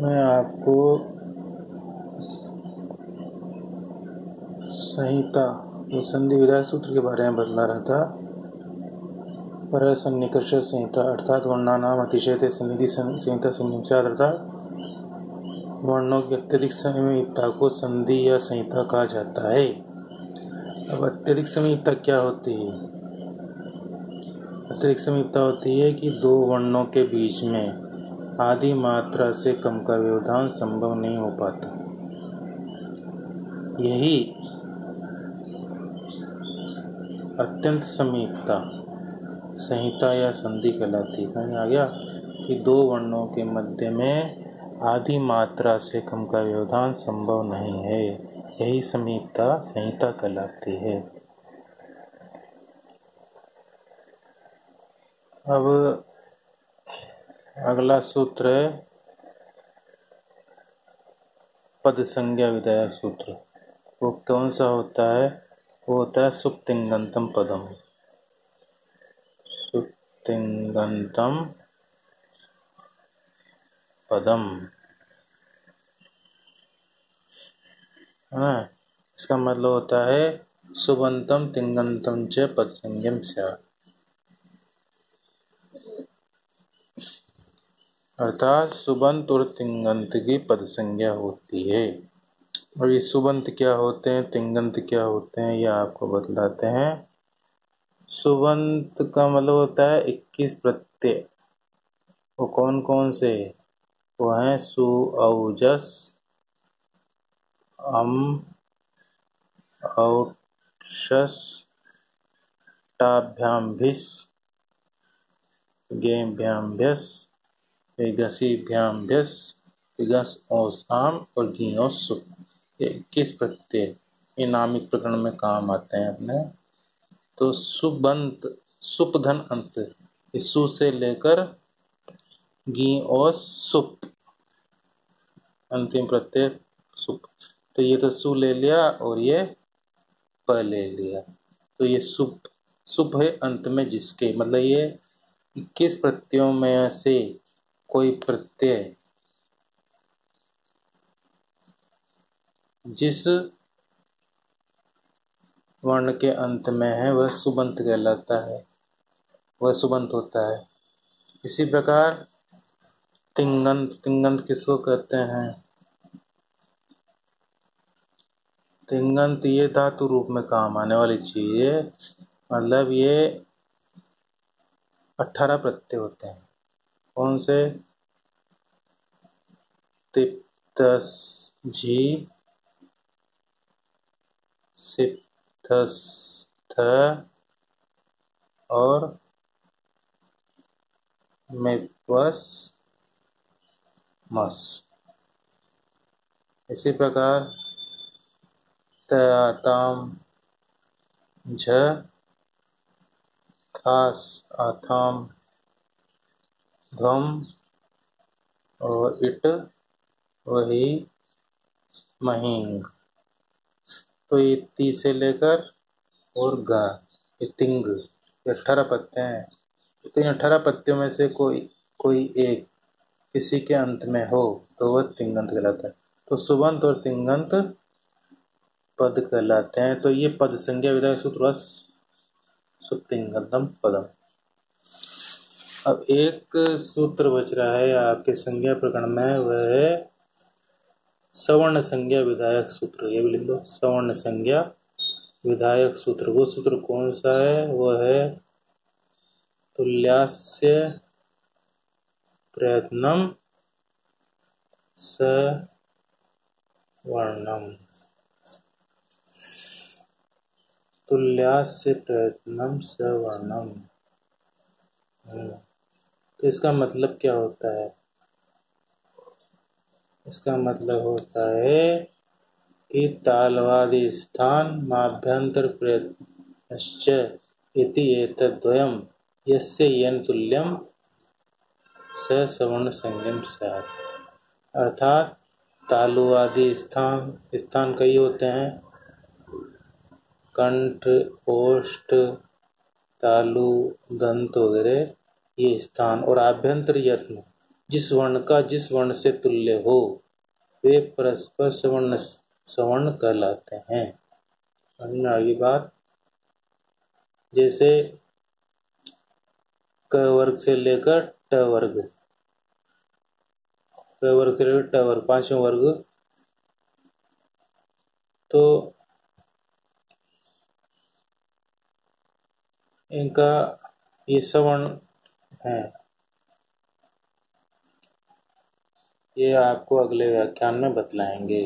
मैं आपको संहिता संधि विधायक सूत्र के बारे में बतला रहा था। पर सन्निकर्ष संहिता अर्थात वर्णानाम अतिशयते सन्निधि संहिता संयम से अर्थात वर्णों की अत्यधिक समीपता को संधि या संहिता कहा जाता है। अब अत्यधिक समीपता क्या होती है? अत्यधिक समीपता होती है कि दो वर्णों के बीच में आदि मात्रा से कम का व्यवधान संभव नहीं हो पाता। यही अत्यंत समीपता संहिता या संधि कहलाती है। समझ आ गया कि दो वर्णों के मध्य में आदि मात्रा से कम का व्यवधान संभव नहीं है। यही समीपता संहिता कहलाती है। अब अगला सूत्र है पद संज्ञा विधायक सूत्र। वो कौन सा होता है? वो होता है सुप्तिंगंतम पदम। सुप्तिंगंतम पदम, हाँ, इसका मतलब होता है सुबंतम तिंगंतम च पद संज्ञम स्यात्। अर्थात सुबंत और तिंगंत की पद संज्ञा होती है। और ये सुबंत क्या होते हैं, तिंगंत क्या होते हैं, यह आपको बतलाते हैं। सुबंत का मतलब होता है 21 प्रत्यय। वो कौन कौन से? वो हैं सु, औजस, अम, औक्षस, टाभ्याम भिस, गेभ्याम भ्यस, विगसीभ्याम भ्यस, विगस औसाम और घीओ सुप। ये 21 प्रत्यय इनामिक प्रकरण में काम आते हैं अपने। तो सुबंत सुपधन अंत, सु से लेकर घी और सुप अंतिम प्रत्यय सुप। तो ये तो सु ले लिया और ये प ले लिया। तो ये सुप सुप है अंत में जिसके, मतलब ये 21 प्रत्ययों में से कोई प्रत्यय जिस वर्ण के अंत में है वह सुबंत कहलाता है, वह सुबंत होता है। इसी प्रकार तिंगंत, तिंगंत किसको कहते हैं? तिंगंत ये धातु रूप में काम आने वाली चीज है। मतलब ये 18 प्रत्यय होते हैं। कौन से? तिप्तस झी, सिप्तस थ और मेपस मस। इसी प्रकार ताम झ, थास आथाम ध्वम और इट वही महींग। तो ये ती से लेकर और गा, ये तिंग, ये 18 पत्ते हैं। तो इन 18 पत्तियों में से कोई एक किसी के अंत में हो तो वह तिंगंत कहलाता है। तो सुबंत और तिंगंत पद कहलाते हैं। तो ये पद संज्ञा विधायक सूत्र सुप्तिंगंतम पदम। अब एक सूत्र बच रहा है आपके संज्ञा प्रकरण में, वह है सवर्ण संज्ञा विधायक सूत्र। ये भी लिख लो, सवर्ण संज्ञा विधायक सूत्र। वो सूत्र कौन सा है? वो है तुल्यास्य प्रयत्नम सवर्णम। तुल्यास्य प्रयत्नम सवर्णम। तो इसका मतलब क्या होता है? इसका मतलब होता है कि तालवादि स्थान माभ्यंतर प्रयत्नश्च इति एतद्द्वयम् यस्य येन तुल्यम स सवर्ण संज्ञम स्यात्। अर्थात तालु आदि स्थान कई होते हैं, कंठ, ओष्ठ, तालु, दंत वगैरह ये स्थान, और आभ्यंतर यत्न जिस वर्ण का जिस वर्ण से तुल्य हो वे परस्पर सवर्ण सवर्ण कहलाते हैं। आगे बात, जैसे क वर्ग से लेकर ट वर्ग, क वर्ग से लेकर ट वर्ग, पांचों वर्ग, तो इनका ये सवर्ण है। ये आपको अगले व्याख्यान में बतलाएंगे।